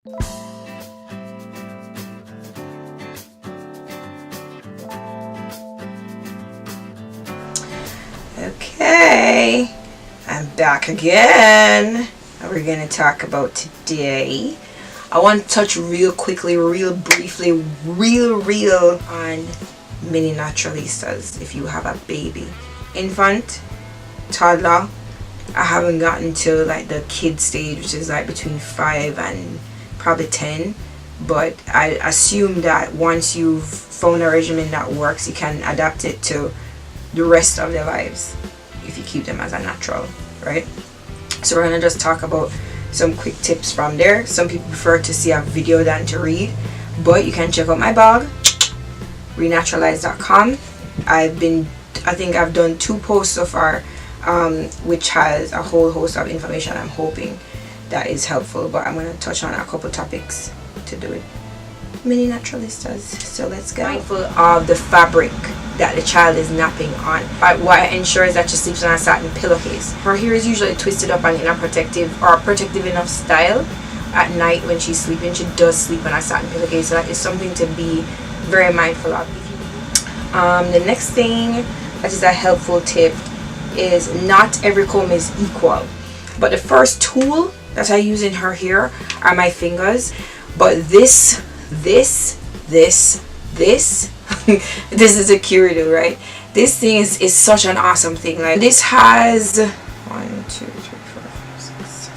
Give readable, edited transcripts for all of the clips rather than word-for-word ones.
Okay, I'm back again. We're going to talk about today. I want to touch real quickly, real briefly, real on mini naturalistas. If you have a baby, infant, toddler, I haven't gotten to like the kid stage, which is like between 5 and probably 10. But I assume that once you've found a regimen that works, you can adapt it to the rest of their lives if you keep them as a natural, right? So we're gonna just talk about some quick tips from there. Some people prefer to see a video than to read, but you can check out my blog, renaturalize.com. I think I've done 2 posts so far, which has a whole host of information I'm hoping that is helpful, but I'm going to touch on a couple topics to do it. Mini naturalistas, so let's go. Mindful of the fabric that the child is napping on. What I ensure is that she sleeps on a satin pillowcase. Her hair is usually twisted up and in a protective enough style. At night when she's sleeping, she does sleep on a satin pillowcase, so that is something to be very mindful of. The next thing that is a helpful tip is not every comb is equal, but the first tool that I use in her hair are my fingers. But this this is a curator, right? This thing is such an awesome thing. Like, this has 1, 2, 3, 4, 5, 6,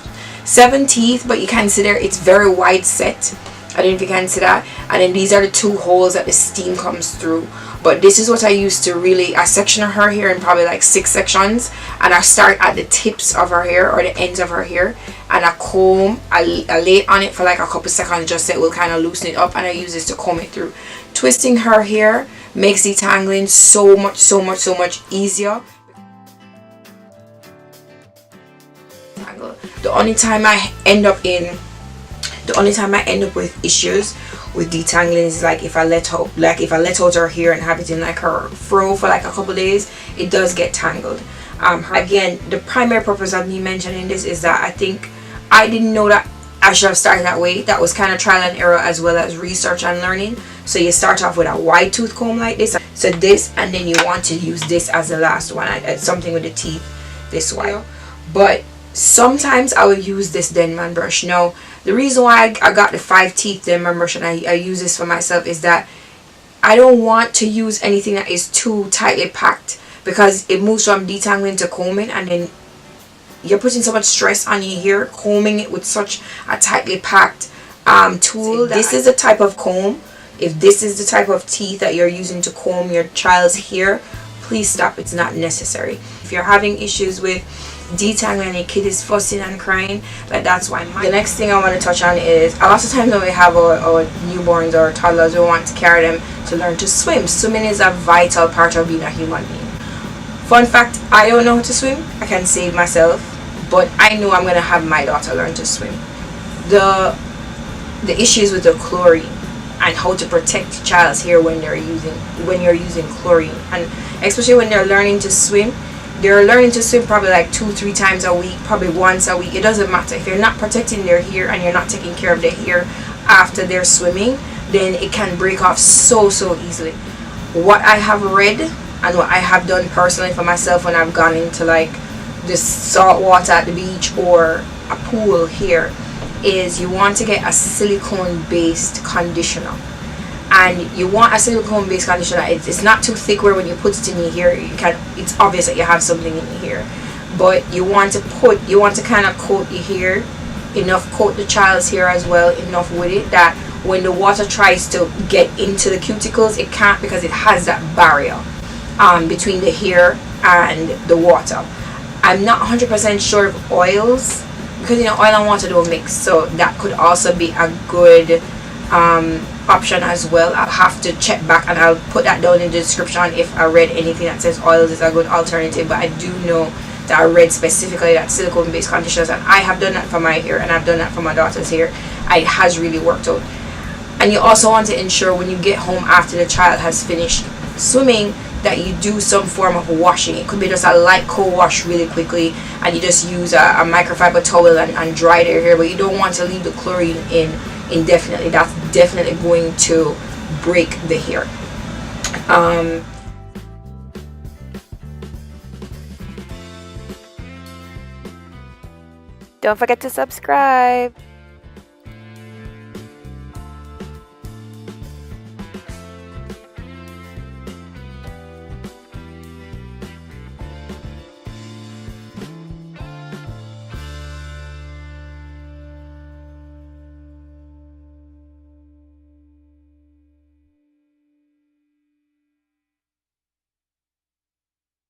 7 teeth, but you can see there it's very wide set. I don't know if you can see that. And then these are the 2 holes that the steam comes through. But this is what I use to really, I section her hair in probably like 6 sections, and I start at the tips of her hair or the ends of her hair, and I comb, I lay it on it for like a couple seconds just so it will kind of loosen it up, and I use this to comb it through. Twisting her hair makes detangling so much easier. The only time I end up with issues with detangling is like if I let out her hair and have it in like her fro for like a couple days, it does get tangled. Again, the primary purpose of me mentioning this is that I think I didn't know that I should have started that way. That was kind of trial and error as well as research and learning. So you start off with a wide tooth comb like this, so this, and then you want to use this as the last one. Something with the teeth this way. But sometimes I will use this Denman brush. Now, the reason why I got the 5 teeth Denman brush and I use this for myself is that I don't want to use anything that is too tightly packed, because it moves from detangling to combing, and then you're putting so much stress on your hair combing it with such a tightly packed tool. This is the type of comb. If this is the type of teeth that you're using to comb your child's hair, please stop. It's not necessary. If you're having issues with detangling and your kid is fussing and crying, like, that's why. The next thing I want to touch on is a lot of times when we have our newborns or toddlers, we want to carry them to learn to swim. Swimming is a vital part of being a human being. Fun fact, I don't know how to swim. I can save myself, but I know I'm going to have my daughter learn to swim. The issues with the chlorine and how to protect the child's hair when you're using chlorine, and especially when they're learning to swim. They're learning to swim probably like 2-3 times a week, probably once a week. It doesn't matter. If you're not protecting their hair and you're not taking care of their hair after they're swimming, then it can break off so easily. What I have read and what I have done personally for myself when I've gone into like the salt water at the beach or a pool here is you want to get a silicone based conditioner. And you want a silicone based conditioner. It's not too thick where when you put it in your hair, it's obvious that you have something in your hair. But you want to kind of coat your hair enough, coat the child's hair as well enough with it that when the water tries to get into the cuticles, it can't, because it has that barrier between the hair and the water. I'm not 100% sure of oils, because oil and water don't mix, so that could also be a good option as well. I'll have to check back and I'll put that down in the description if I read anything that says oils is a good alternative. But I do know that I read specifically that silicone based conditioners, and I have done that for my hair and I've done that for my daughter's hair. It has really worked out. And you also want to ensure when you get home after the child has finished swimming that you do some form of washing. It could be just a light co-wash really quickly, and you just use a microfiber towel and dry their hair, but you don't want to leave the chlorine in indefinitely, that's definitely going to break the hair. Don't forget to subscribe.